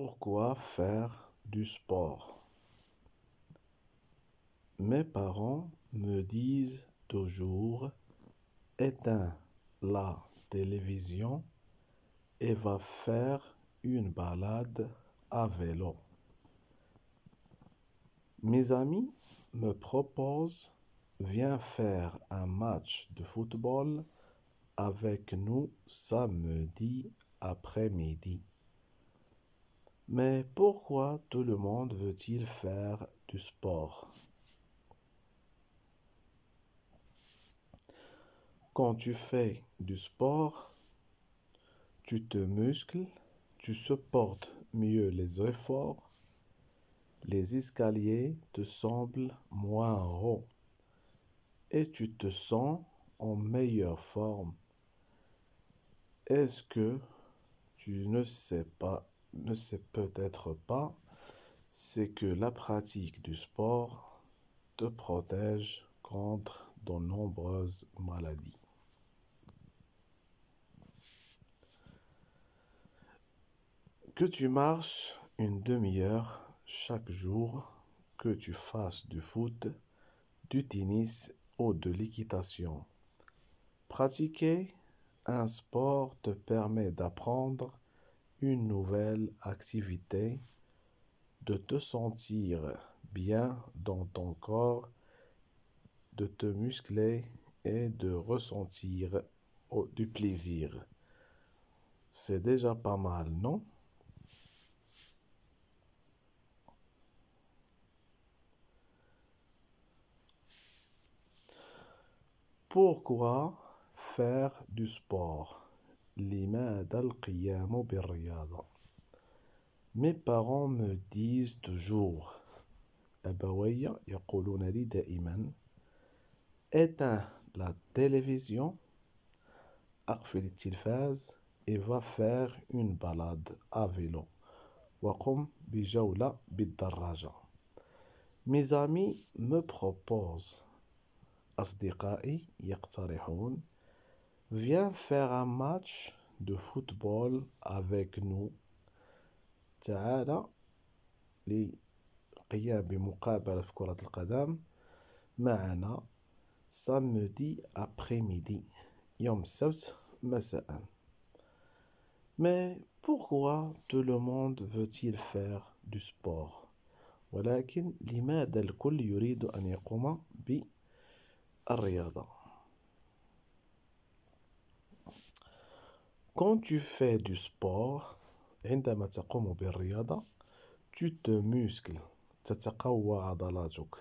Pourquoi faire du sport? Mes parents me disent toujours éteins la télévision et va faire une balade à vélo. Mes amis me proposent viens faire un match de football avec nous samedi après-midi. Mais pourquoi tout le monde veut-il faire du sport? Quand tu fais du sport, tu te muscles, tu supportes mieux les efforts, les escaliers te semblent moins hauts et tu te sens en meilleure forme. Est-ce que tu ne sais peut-être pas, c'est que la pratique du sport te protège contre de nombreuses maladies. Que tu marches une demi-heure chaque jour, que tu fasses du foot, du tennis ou de l'équitation. Pratiquer un sport te permet d'apprendre une nouvelle activité, de te sentir bien dans ton corps, de te muscler et de ressentir du plaisir. C'est déjà pas mal, non? Pourquoi faire du sport? لماذا القيام بالرياضة؟ Mes parents me disent toujours أبوي يقولون لي دائما éteins la télévision, أقفل التلفاز et va faire une balade à vélo وقم بجولة بالدراجة. Mes amis me proposent أصدقائي يقترحون viens faire un match de football avec nous. تعال للقيام بمقابلة في كرة القدم معنا samedi après-midi يوم السبت مساء. Mais pourquoi tout le monde veut-il faire du sport? ولكن لماذا الكل يريد أن يقوم بالرياضة؟ Quand tu fais du sport, عندما تقوم بالرياضة, tu te muscles, تتقوى عضلاتك.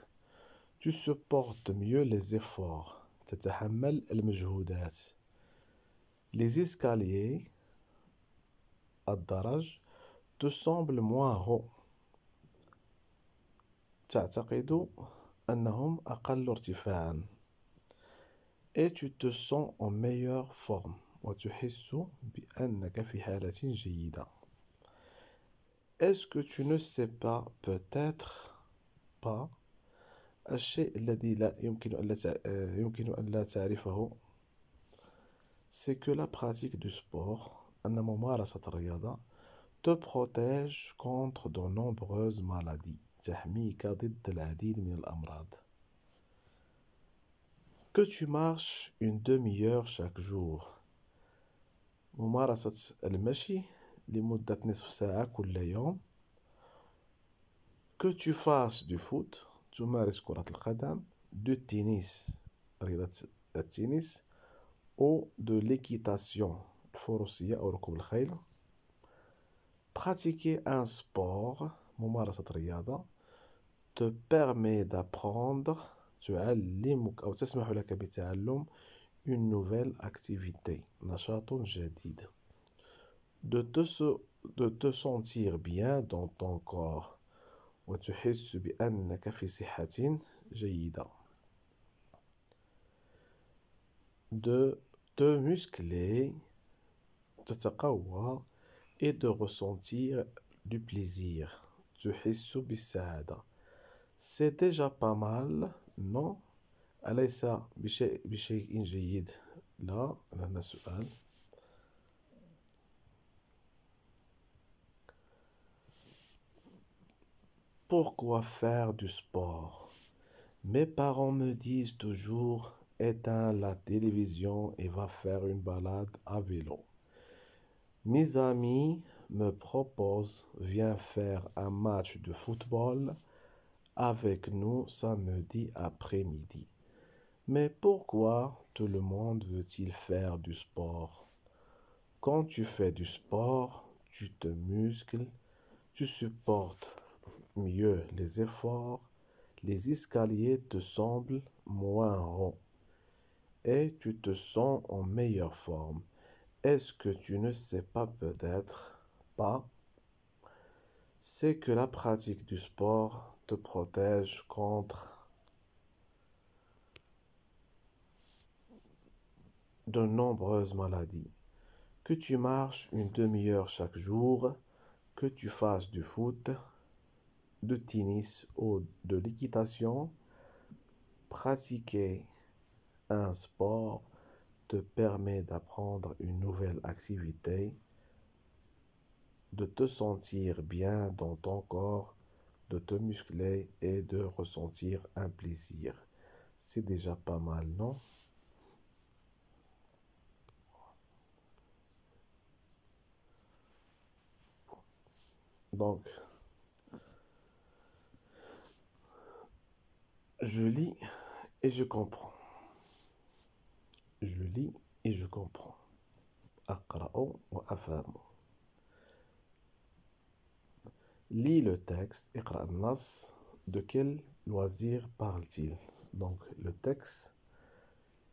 Tu supportes mieux les efforts, تتحمل المجهودات. Les escaliers, الدرج, te semblent moins hauts. تعتقد أنهم أقل ارتفاعا. Et tu te sens en meilleure forme. وتحس بأنك في حالة جيدة. Est-ce que tu ne sais pas, peut-être pas, الشيء الذي لا يمكن أن لا تعرفه c'est que la pratique du sport أن ممارسة الرياضة te protège contre de nombreuses maladies تحميك ضد العديد من الأمراض. Que tu marches une demi-heure chaque jour. ممارسة المشي لمدة نصف ساعة كل يوم. Que tu fasses du foot تمارس كرة القدم, du tennis رياضة التنس ou de l'équitation الفروسية أو ركوب الخيل. Pratiquer un sport ممارسة الرياضة te permet d'apprendre تعلمك أو تسمح لك بتعلم une nouvelle activité نشاط جديد. De te sentir bien dans ton corps وتحس بأنك في صحة جيدة. De te muscler تتقوى et de ressentir du plaisir تحس بالسعادة. C'est déjà pas mal, non? أليس بشيء جيد؟ لا، هنا سؤال. Pourquoi faire du sport? Mes parents me disent toujours éteins la télévision et va faire une balade à vélo. Mes amis me proposent viens faire un match de football avec nous samedi après-midi. Mais pourquoi tout le monde veut-il faire du sport? Quand tu fais du sport, tu te muscles, tu supportes mieux les efforts, les escaliers te semblent moins ronds et tu te sens en meilleure forme. Est-ce que tu ne sais pas peut-être pas? C'est que la pratique du sport te protège contre de nombreuses maladies. Que tu marches une demi-heure chaque jour, que tu fasses du foot, de tennis ou de l'équitation, pratiquer un sport te permet d'apprendre une nouvelle activité, de te sentir bien dans ton corps, de te muscler et de ressentir un plaisir. C'est déjà pas mal, non? Donc, je lis et je comprends. Je lis et je comprends. أقرأ وأفهم. Lis le texte, اقرأ النص. De quel loisir parle-t-il? Donc, le texte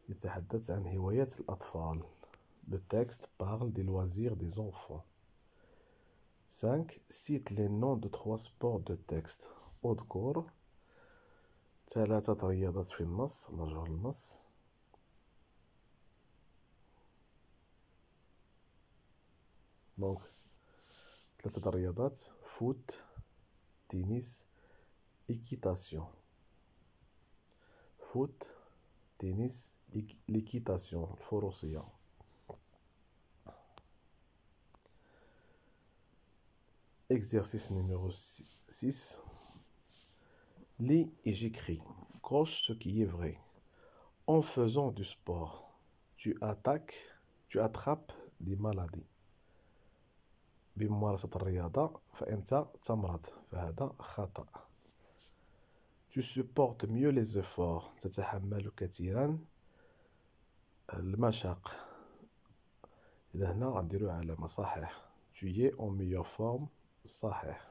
يتحدث عن هوايات الأطفال. Le texte parle des loisirs des enfants. 5. Cite les noms de 3 sports de texte. اذكر 3 رياضات في النص. نرجع للنص. Donc 3 رياضات: foot, tennis, équitation. Foot, tennis, l'équitation, الفروسية. Exercice numéro 6. Lis et j'écris. Coche ce qui est vrai. En faisant du sport, tu attrapes des maladies. بممارسة الرياضة فأنت تمرض، فهذا خطأ. Tu supportes mieux les efforts. تتحمل كثيرا المشاق. إذا هنا غنديرو علامة صحيح. Tu es en meilleure forme. صحيح.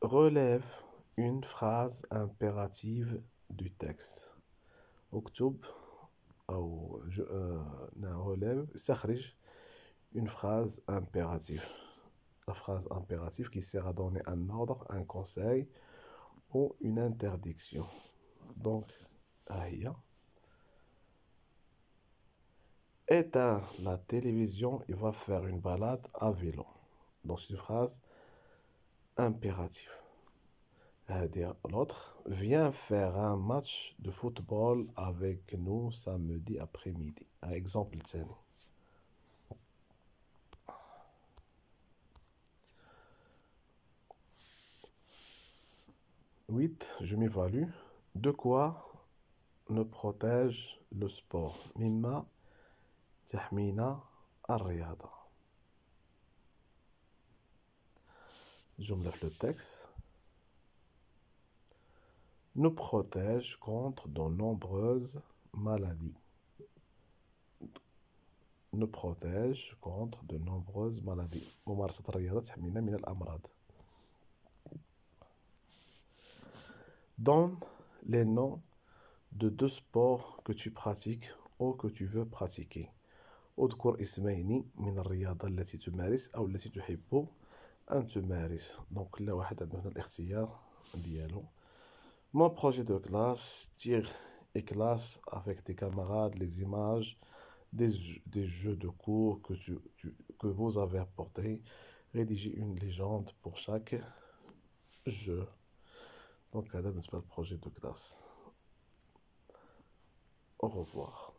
Relève une phrase impérative du texte. اكتب أو relève, استخرج une phrase impérative. La phrase impérative qui sert à donner un ordre, un conseil ou une interdiction. Donc, هي éteins la télévision et va faire une balade à vélo. Donc, c'est une phrase impérative. L'autre, viens faire un match de football avec nous samedi après-midi. Un exemple تاني. 8. Je m'évalue. De quoi nous protège le sport? مما تحمينا الرياضة. جملة في le texte. Nous protège contre de nombreuses maladies. Nous protège contre de nombreuses maladies. ممارسة الرياضة تحمينا من الأمراض. Donne les noms de 2 sports que tu pratiques ou que tu veux pratiquer. اذكر اسمين من الرياضة التي تمارس أو التي تحب أن تمارس. Donc كل واحد عنده هنا الاختيار ديالو. Mon projet de classe tire et classe avec tes camarades les images des jeux de cours que vous avez apportés. Rédigez une légende pour chaque jeu. Donc, هذا بالنسبة للبروجي de classe. Au revoir.